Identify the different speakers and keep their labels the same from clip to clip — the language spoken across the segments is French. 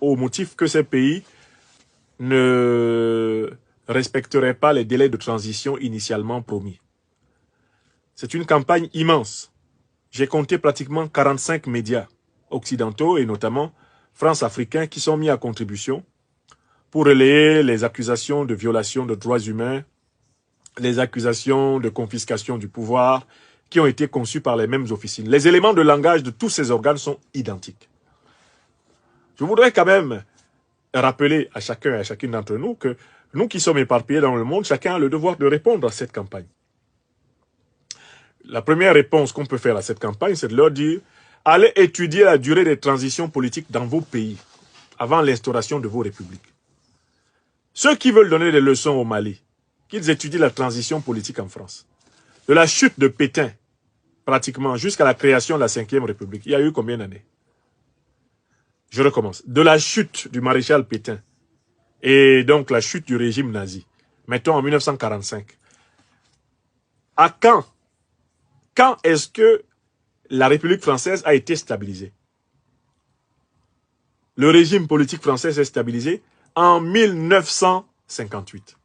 Speaker 1: au motif que ces pays ne respecteraient pas les délais de transition initialement promis. C'est une campagne immense. J'ai compté pratiquement 45 médias occidentaux et notamment France Africains qui sont mis à contribution pour relayer les accusations de violation de droits humains, les accusations de confiscation du pouvoir qui ont été conçues par les mêmes officines. Les éléments de langage de tous ces organes sont identiques. Je voudrais quand même rappeler à chacun et à chacune d'entre nous que nous qui sommes éparpillés dans le monde, chacun a le devoir de répondre à cette campagne. La première réponse qu'on peut faire à cette campagne, c'est de leur dire « Allez étudier la durée des transitions politiques dans vos pays, avant l'instauration de vos républiques. » Ceux qui veulent donner des leçons au Mali, qu'ils étudient la transition politique en France. De la chute de Pétain, pratiquement, jusqu'à la création de la 5e République, il y a eu combien d'années? Je recommence. De la chute du maréchal Pétain, et donc la chute du régime nazi, mettons en 1945. À quand est-ce que la République française a été stabilisée? Le régime politique français s'est stabilisé en 1958.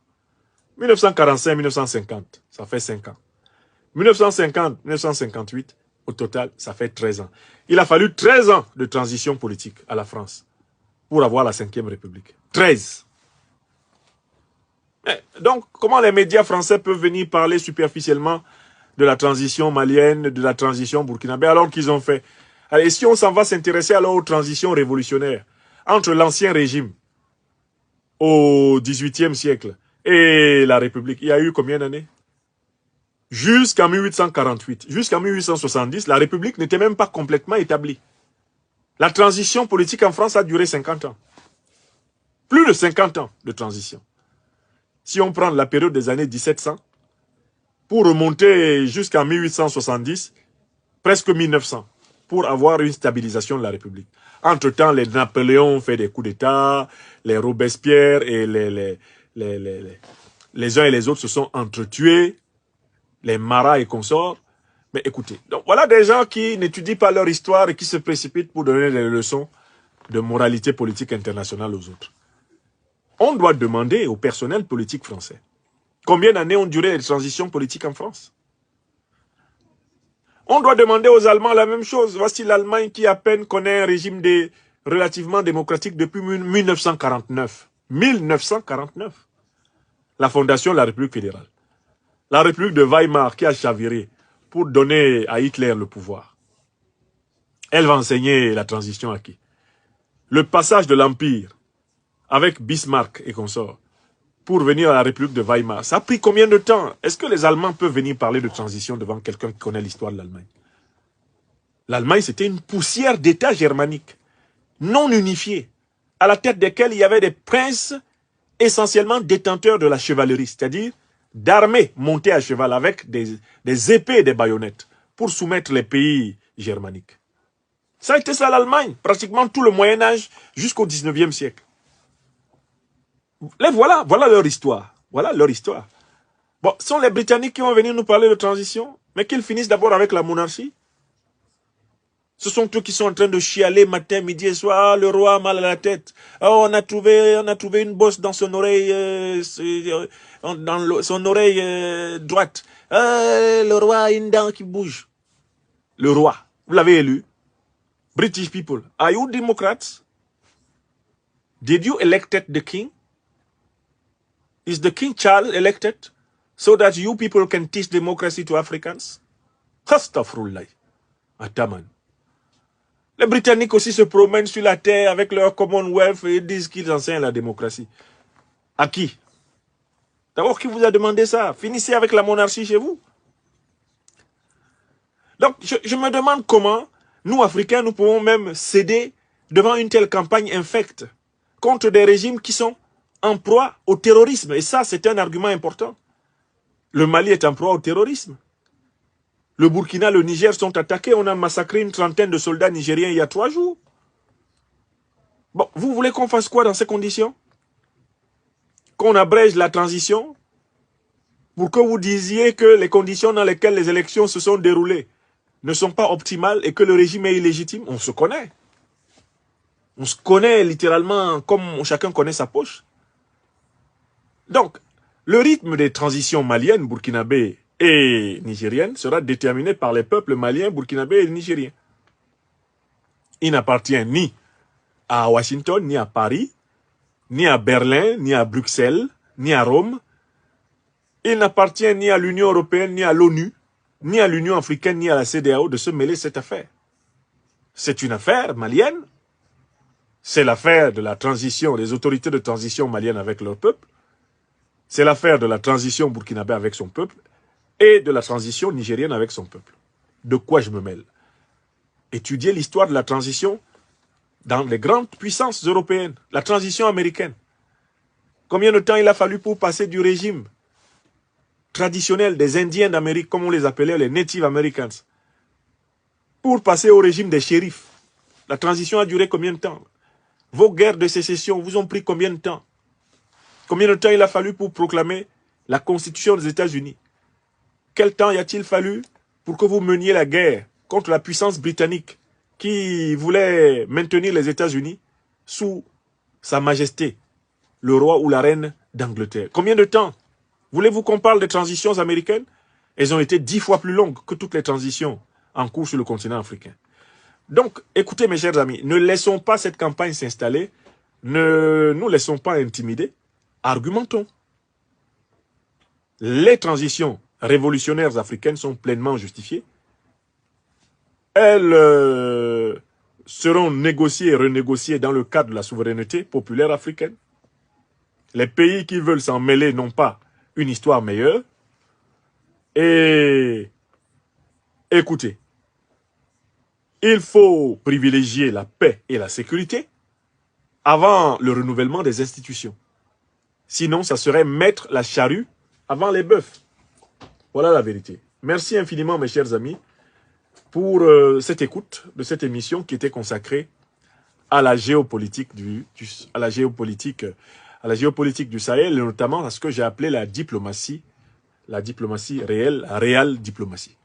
Speaker 1: 1945-1950, ça fait 5 ans. 1950-1958, au total, ça fait 13 ans. Il a fallu 13 ans de transition politique à la France pour avoir la 5e République. 13. Donc, comment les médias français peuvent venir parler superficiellement de la transition malienne, de la transition burkinabé, alors qu'ils ont fait? Allez, si on s'en va s'intéresser alors aux transitions révolutionnaires, entre l'ancien régime au XVIIIe siècle et la République, il y a eu combien d'années? Jusqu'en 1848, jusqu'en 1870, la République n'était même pas complètement établie. La transition politique en France a duré 50 ans. Plus de 50 ans de transition. Si on prend la période des années 1700, pour remonter jusqu'en 1870, presque 1900, pour avoir une stabilisation de la République. Entre-temps, les Napoléons ont fait des coups d'État, les Robespierre et les uns et les autres se sont entretués, les Marat et consorts. Mais écoutez, donc voilà des gens qui n'étudient pas leur histoire et qui se précipitent pour donner des leçons de moralité politique internationale aux autres. On doit demander au personnel politique français combien d'années ont duré les transitions politiques en France. On doit demander aux Allemands la même chose. Voici l'Allemagne qui à peine connaît un régime relativement démocratique depuis 1949. 1949. La fondation de la République fédérale. La République de Weimar qui a chaviré pour donner à Hitler le pouvoir. Elle va enseigner la transition à qui? Le passage de l'Empire avec Bismarck et consorts pour venir à la République de Weimar. Ça a pris combien de temps? Est-ce que les Allemands peuvent venir parler de transition devant quelqu'un qui connaît l'histoire de l'Allemagne? L'Allemagne, c'était une poussière d'États germaniques, non unifiés, à la tête desquels il y avait des princes essentiellement détenteurs de la chevalerie, c'est-à-dire d'armées montées à cheval avec des épées et des baïonnettes pour soumettre les pays germaniques. Ça a été ça l'Allemagne, pratiquement tout le Moyen-Âge jusqu'au 19e siècle. Les voilà leur histoire. Voilà leur histoire. Bon, ce sont les Britanniques qui vont venir nous parler de transition, mais qu'ils finissent d'abord avec la monarchie. Ce sont eux qui sont en train de chialer matin, midi et soir. Le roi a mal à la tête. Oh, on a trouvé une bosse dans son oreille, son oreille droite. Le roi a une dent qui bouge. Le roi, vous l'avez élu. British people, are you Democrats? Did you elected the king? Is the King Charles elected so that you people can teach democracy to Africans? Astaghfirullah. Ataman. Les Britanniques aussi se promènent sur la terre avec leur Commonwealth et disent qu'ils enseignent la démocratie. À qui? D'abord, qui vous a demandé ça? Finissez avec la monarchie chez vous. Donc, je me demande comment nous, Africains, nous pouvons même céder devant une telle campagne infecte contre des régimes qui sont en proie au terrorisme. Et ça, c'est un argument important. Le Mali est en proie au terrorisme. Le Burkina, le Niger sont attaqués. On a massacré une trentaine de soldats nigériens il y a 3 jours. Bon, vous voulez qu'on fasse quoi dans ces conditions? Qu'on abrège la transition pour que vous disiez que les conditions dans lesquelles les élections se sont déroulées ne sont pas optimales et que le régime est illégitime? On se connaît. On se connaît littéralement comme chacun connaît sa poche. Donc, le rythme des transitions maliennes, burkinabé et nigériennes sera déterminé par les peuples maliens, burkinabé et nigériens. Il n'appartient ni à Washington, ni à Paris, ni à Berlin, ni à Bruxelles, ni à Rome. Il n'appartient ni à l'Union européenne, ni à l'ONU, ni à l'Union africaine, ni à la CEDEAO de se mêler cette affaire. C'est une affaire malienne. C'est l'affaire de la transition, des autorités de transition maliennes avec leur peuple. C'est l'affaire de la transition burkinabé avec son peuple et de la transition nigérienne avec son peuple. De quoi je me mêle? Étudier l'histoire de la transition dans les grandes puissances européennes, la transition américaine. Combien de temps il a fallu pour passer du régime traditionnel des Indiens d'Amérique, comme on les appelait, les Native Americans, pour passer au régime des shérifs? La transition a duré combien de temps? Vos guerres de sécession vous ont pris combien de temps? Combien de temps il a fallu pour proclamer la Constitution des États-Unis? Quel temps y a-t-il fallu pour que vous meniez la guerre contre la puissance britannique qui voulait maintenir les États-Unis sous sa majesté, le roi ou la reine d'Angleterre? Combien de temps? Voulez-vous qu'on parle des transitions américaines? Elles ont été 10 fois plus longues que toutes les transitions en cours sur le continent africain. Donc, écoutez mes chers amis, ne laissons pas cette campagne s'installer, ne nous laissons pas intimider, argumentons. Les transitions révolutionnaires africaines sont pleinement justifiées. Elles seront négociées et renégociées dans le cadre de la souveraineté populaire africaine. Les pays qui veulent s'en mêler n'ont pas une histoire meilleure. Et écoutez, il faut privilégier la paix et la sécurité avant le renouvellement des institutions. Sinon, ça serait mettre la charrue avant les bœufs. Voilà la vérité. Merci infiniment, mes chers amis, pour cette écoute de cette émission qui était consacrée à la géopolitique à la géopolitique du Sahel, et notamment à ce que j'ai appelé la diplomatie réelle, la réelle diplomatie.